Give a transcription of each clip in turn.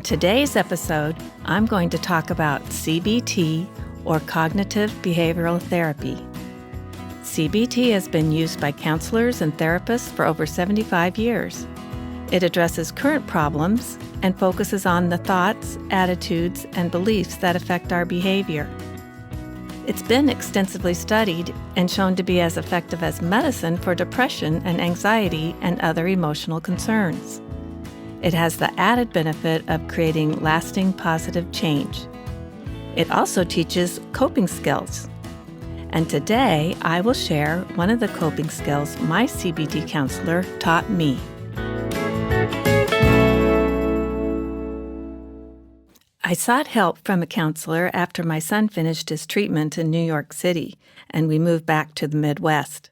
In today's episode, I'm going to talk about CBT, or Cognitive Behavioral Therapy. CBT has been used by counselors and therapists for over 75 years. It addresses current problems and focuses on the thoughts, attitudes, and beliefs that affect our behavior. It's been extensively studied and shown to be as effective as medicine for depression and anxiety and other emotional concerns. It has the added benefit of creating lasting positive change. It also teaches coping skills. And today, I will share one of the coping skills my CBT counselor taught me. I sought help from a counselor after my son finished his treatment in New York City, and we moved back to the Midwest.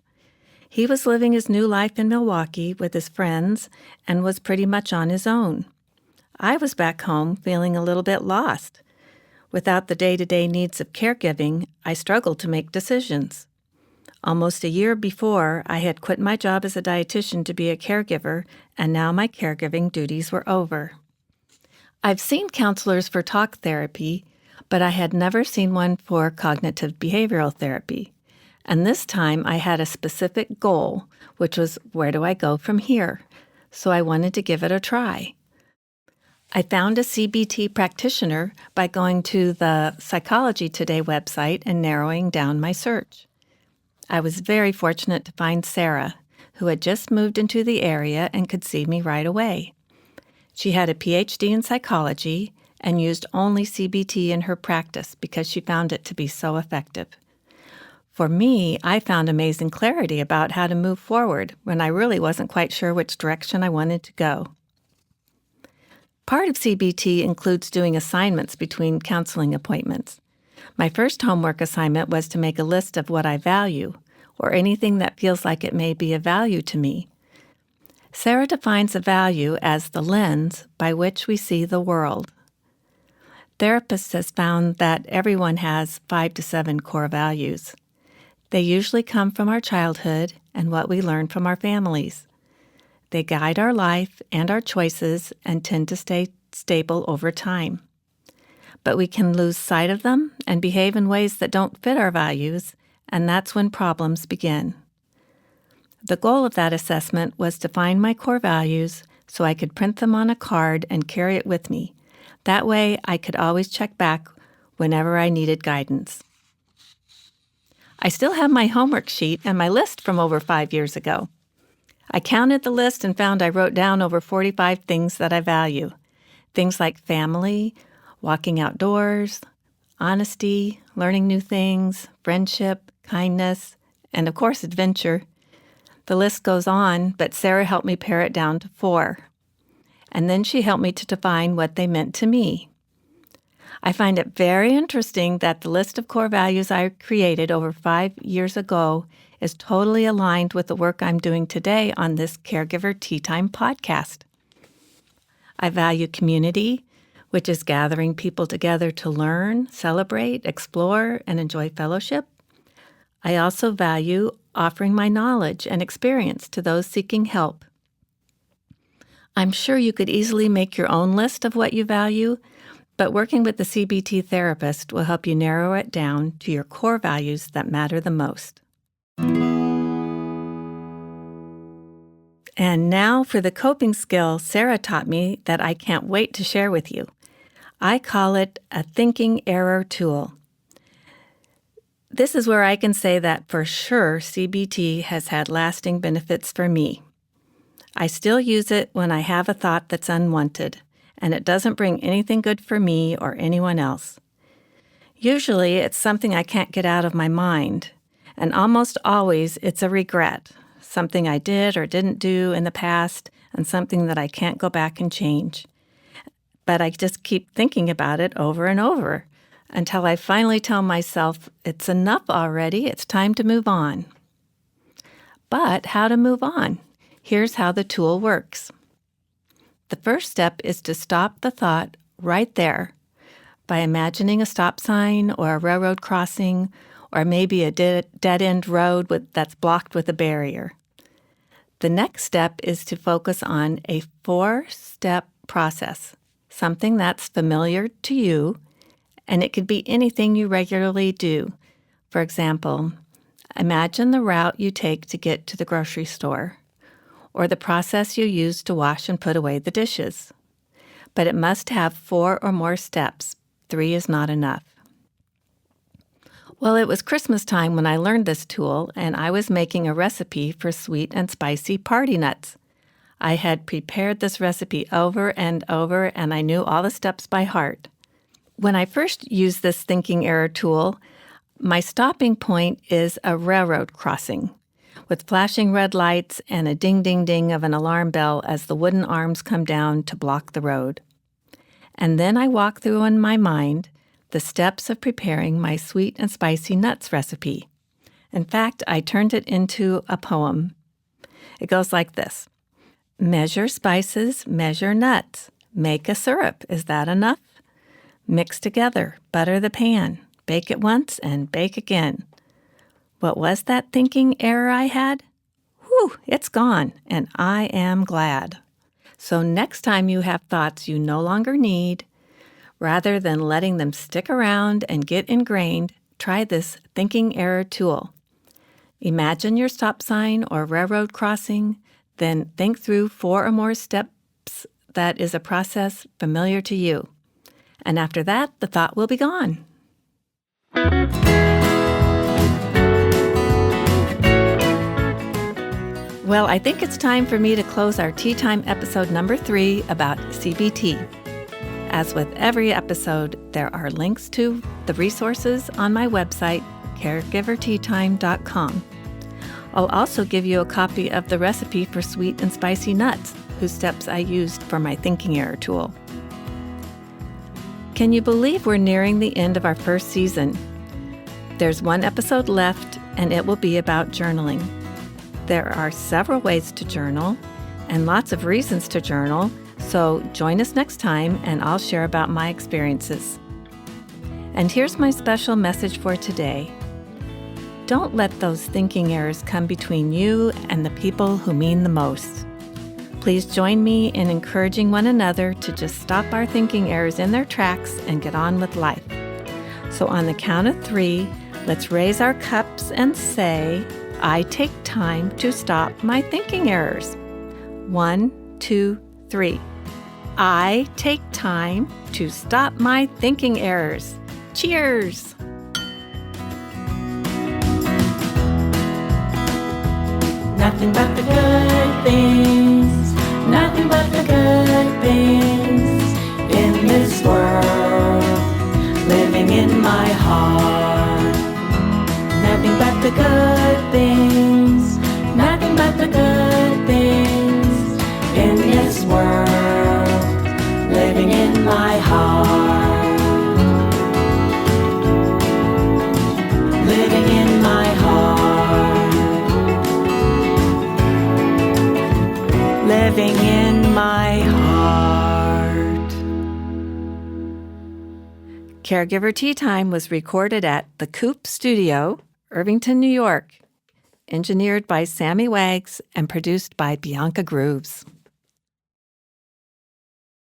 He was living his new life in Milwaukee with his friends and was pretty much on his own. I was back home feeling a little bit lost. Without the day-to-day needs of caregiving, I struggled to make decisions. Almost a year before, I had quit my job as a dietitian to be a caregiver, and now my caregiving duties were over. I've seen counselors for talk therapy, but I had never seen one for cognitive behavioral therapy. And this time I had a specific goal, which was, where do I go from here? So I wanted to give it a try. I found a CBT practitioner by going to the Psychology Today website and narrowing down my search. I was very fortunate to find Sarah, who had just moved into the area and could see me right away. She had a PhD in psychology and used only CBT in her practice because she found it to be so effective. For me, I found amazing clarity about how to move forward when I really wasn't quite sure which direction I wanted to go. Part of CBT includes doing assignments between counseling appointments. My first homework assignment was to make a list of what I value, or anything that feels like it may be of value to me. Sarah defines a value as the lens by which we see the world. Therapists have found that everyone has 5 to 7 core values. They usually come from our childhood and what we learn from our families. They guide our life and our choices and tend to stay stable over time. But we can lose sight of them and behave in ways that don't fit our values, and that's when problems begin. The goal of that assessment was to find my core values so I could print them on a card and carry it with me. That way, I could always check back whenever I needed guidance. I still have my homework sheet and my list from over 5 years ago. I counted the list and found I wrote down over 45 things that I value. Things like family, walking outdoors, honesty, learning new things, friendship, kindness, and of course, adventure. The list goes on, but Sarah helped me pare it down to 4. And then she helped me to define what they meant to me. I find it very interesting that the list of core values I created over 5 years ago is totally aligned with the work I'm doing today on this Caregiver Tea Time podcast. I value community, which is gathering people together to learn, celebrate, explore, and enjoy fellowship. I also value offering my knowledge and experience to those seeking help. I'm sure you could easily make your own list of what you value, but working with the CBT therapist will help you narrow it down to your core values that matter the most. And now for the coping skill Sarah taught me that I can't wait to share with you. I call it a thinking error tool. This is where I can say that for sure CBT has had lasting benefits for me. I still use it when I have a thought that's unwanted, and it doesn't bring anything good for me or anyone else. Usually, it's something I can't get out of my mind, and almost always it's a regret, something I did or didn't do in the past, and something that I can't go back and change. But I just keep thinking about it over and over until I finally tell myself, it's enough already, it's time to move on. But how to move on? Here's how the tool works. The first step is to stop the thought right there by imagining a stop sign or a railroad crossing or maybe a dead-end road that's blocked with a barrier. The next step is to focus on a 4-step process. something that's familiar to you, and it could be anything you regularly do. For example, imagine the route you take to get to the grocery store, or the process you use to wash and put away the dishes. But it must have 4 or more steps. 3 is not enough. Well, it was Christmas time when I learned this tool, and I was making a recipe for sweet and spicy party nuts. I had prepared this recipe over and over, and I knew all the steps by heart. When I first used this thinking error tool, my stopping point is a railroad crossing, with flashing red lights and a ding-ding-ding of an alarm bell as the wooden arms come down to block the road. And then I walk through in my mind the steps of preparing my sweet and spicy nuts recipe. In fact, I turned it into a poem. It goes like this. Measure spices, measure nuts. Make a syrup. Is that enough? Mix together. Butter the pan. Bake it once and bake again. What was that thinking error I had? Whew, it's gone, and I am glad. So next time you have thoughts you no longer need, rather than letting them stick around and get ingrained, try this thinking error tool. Imagine your stop sign or railroad crossing, then think through 4 or more steps that is a process familiar to you. And after that, the thought will be gone. Well, I think it's time for me to close our Tea Time episode number 3 about CBT. As with every episode, there are links to the resources on my website, caregiverteatime.com. I'll also give you a copy of the recipe for sweet and spicy nuts, whose steps I used for my thinking error tool. Can you believe we're nearing the end of our first season? There's 1 episode left, and it will be about journaling. There are several ways to journal and lots of reasons to journal, so join us next time and I'll share about my experiences. And here's my special message for today. Don't let those thinking errors come between you and the people who mean the most. Please join me in encouraging one another to just stop our thinking errors in their tracks and get on with life. So on the count of 3, let's raise our cups and say, I take time to stop my thinking errors. 1, 2, 3. I take time to stop my thinking errors. Cheers! Nothing but the good things, nothing but the good things in this world, living in my heart. Nothing but the good things, nothing but the good things in this world, living in my heart. Living in my heart. Living in my heart. Caregiver Tea Time was recorded at the Coop Studio, Irvington, New York. Engineered by Sammy Wags and produced by Bianca Grooves.